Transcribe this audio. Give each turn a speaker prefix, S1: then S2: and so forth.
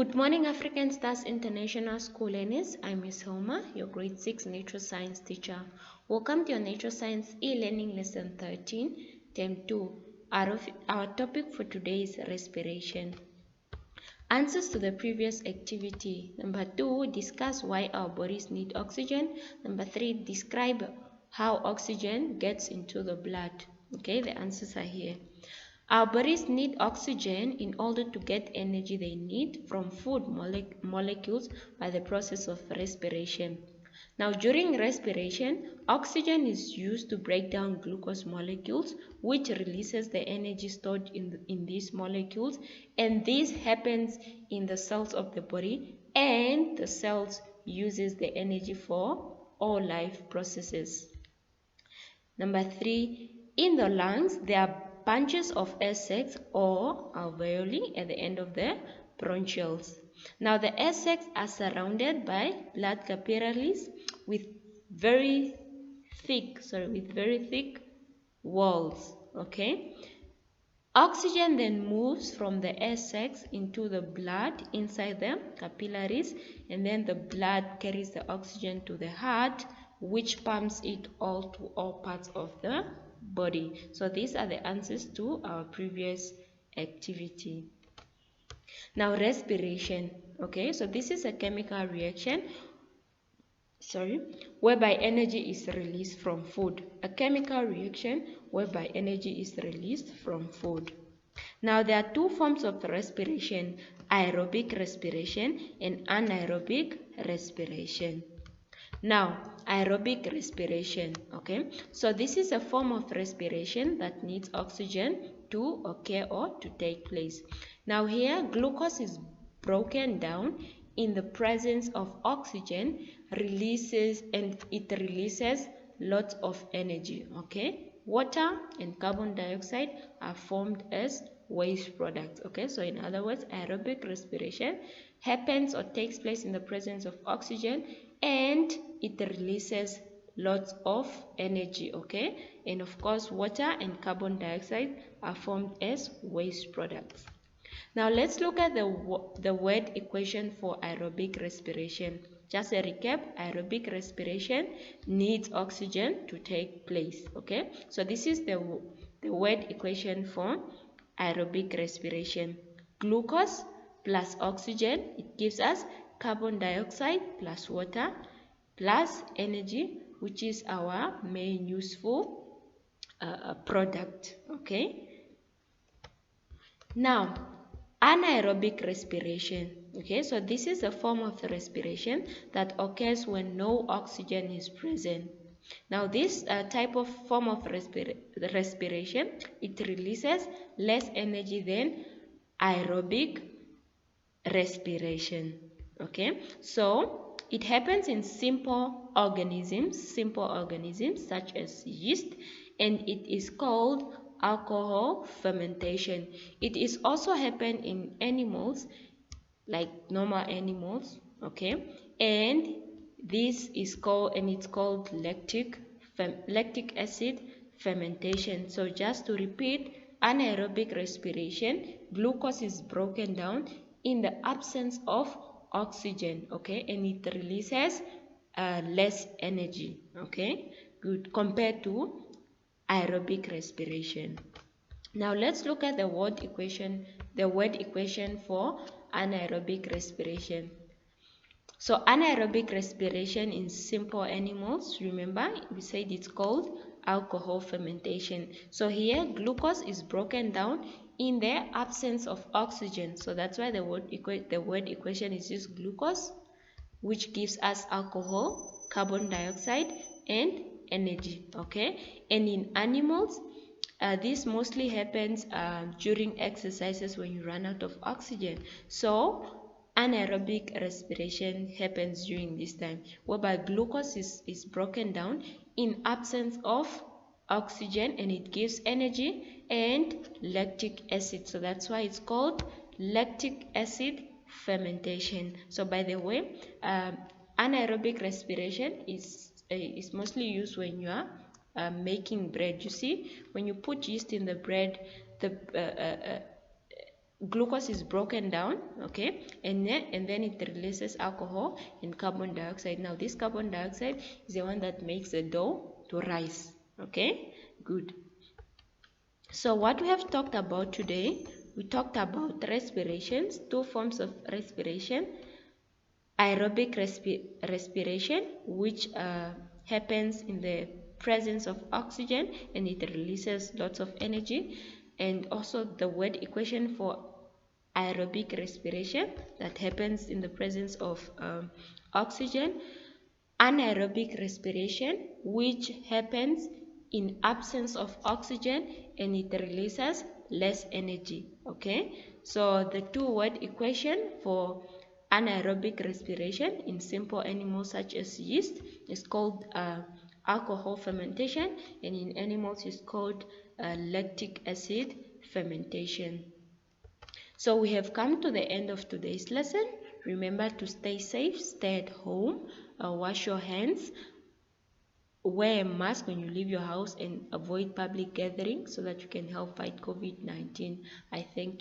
S1: Good morning, African Stars International School learners. I'm Miss Homa, your grade 6 Natural Science teacher. Welcome to your Natural Science e-learning lesson 13, term 2. Our topic for today is respiration. Answers to the previous activity. Number 2, discuss why our bodies need oxygen. Number 3, describe how oxygen gets into the blood. Okay, the answers are here. Our bodies need oxygen in order to get energy they need from food molecules by the process of respiration. Now, during respiration, oxygen is used to break down glucose molecules, which releases the energy stored in these molecules, and this happens in the cells of the body, and the cells uses the energy for all life processes. Number 3, in the lungs, there are bunches of air sacs or alveoli at the end of the bronchioles. Now the air sacs are surrounded by blood capillaries with very thick walls. Okay. Oxygen then moves from the air sacs into the blood inside the capillaries, and then the blood carries the oxygen to the heart, which pumps it all to all parts of the body. So these are the answers to our previous activity. Now respiration. Okay, so this is a chemical reaction whereby energy is released from food. A chemical reaction whereby energy is released from food. Now there are two forms of respiration, aerobic respiration and anaerobic respiration. Now, aerobic respiration, okay? So this is a form of respiration that needs oxygen to occur or to take place. Now here, glucose is broken down in the presence of oxygen, releases lots of energy, okay? Water and carbon dioxide are formed as waste products, okay? So in other words, aerobic respiration happens or takes place in the presence of oxygen, and it releases lots of energy, okay? And of course, water and carbon dioxide are formed as waste products. Now let's look at the word equation for aerobic respiration. Just a recap, aerobic respiration needs oxygen to take place, okay? So this is the word equation for aerobic respiration. Glucose plus oxygen, it gives us carbon dioxide plus water plus energy, which is our main useful product, okay? Now, anaerobic respiration. Okay, so this is a form of respiration that occurs when no oxygen is present. Now, this type of form of respiration, it releases less energy than aerobic respiration. Okay, so it happens in simple organisms such as yeast, and it is called alcohol fermentation. It is also happen in animals like normal animals, okay, and it's called lactic acid fermentation. So just to repeat, anaerobic respiration, glucose is broken down in the absence of oxygen, okay, and it releases less energy, okay, good, compared to aerobic respiration. Now let's look at the word equation for anaerobic respiration. So anaerobic respiration in simple animals, remember we said it's called alcohol fermentation. So here glucose is broken down in the absence of oxygen. So that's why the word equation is just glucose, which gives us alcohol, carbon dioxide, and energy, okay? And in animals, this mostly happens during exercises when you run out of oxygen. So anaerobic respiration happens during this time, whereby glucose is broken down in absence of oxygen, and it gives energy, and lactic acid. So that's why it's called lactic acid fermentation. So by the way, anaerobic respiration is mostly used when you are making bread. You see, when you put yeast in the bread, glucose is broken down, okay, and then it releases alcohol and carbon dioxide. Now this carbon dioxide is the one that makes the dough to rise. Okay, good. So what we have talked about today, we talked about respirations, two forms of respiration. Aerobic respiration, which happens in the presence of oxygen and it releases lots of energy, and also the word equation for aerobic respiration that happens in the presence of oxygen. Anaerobic respiration, which happens in absence of oxygen and it releases less energy. Okay, so the two-word equation for anaerobic respiration in simple animals such as yeast is called alcohol fermentation, and in animals is called lactic acid fermentation. So we have come to the end of today's lesson. Remember to stay safe, stay at home, wash your hands, wear a mask when you leave your house, and avoid public gatherings so that you can help fight COVID-19. I thank